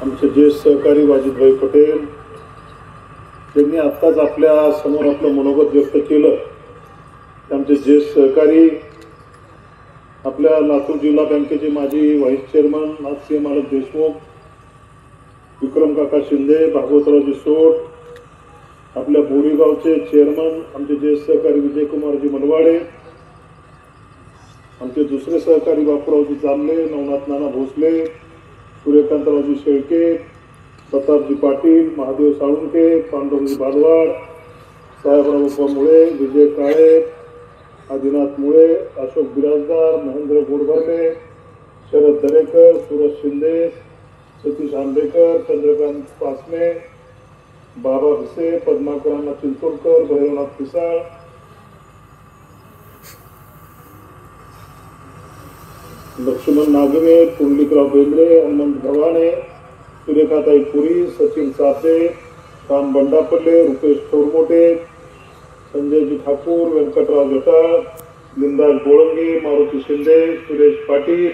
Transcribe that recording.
आमचे ज्येष्ठ सहकारी वाजिदभाई पटेल यांनी आत्ताच आपल्या समोर आपलं मनोगत व्यक्त केलं. आमचे ज्येष्ठ सहकारी आपल्या लातूर जिल्हा बँकेचे माजी व्हाईस चेअरमन नाथसिंह मालक देशमुख, विक्रम काका शिंदे, भागवतरावजी सोट, आपल्या बोरीगावचे चेअरमन आमचे ज्येष्ठ सहकारी विजयकुमारजी मनवाडे, आमचे दुसरे सहकारी बापूरावजी जामले, नवनाथ नाना भोसले, सूर्यकांतरावजी शेळके, प्रतापजी पाटील, महादेव साळुंके, पांडुरंगजी बालवाड, साहेबराव मुळे, विजय काळे, आदिनाथ मुळे, अशोक बिराजदार, महेंद्र गोडभरणे, शरद दरेकर, सूरज शिंदे, सतीश आंबेकर, चंद्रकांत पासने, बाबा भिसे, पद्माकरांना चिंचोडकर, भैरवनाथ पिसाळ, लक्ष्मण नागने, पुंडलिकराव बेंद्रे, हनुमंत गव्हाणे, सुरेखाताई पुरी, सचिन साधे, राम बंडापल्ले, रुपेश थोरमोटे, संजयजी ठाकूर, व्यंकटराव जटाळ, लिंदाज बोळंगे, मारुती शिंदे, सुरेश पाटील,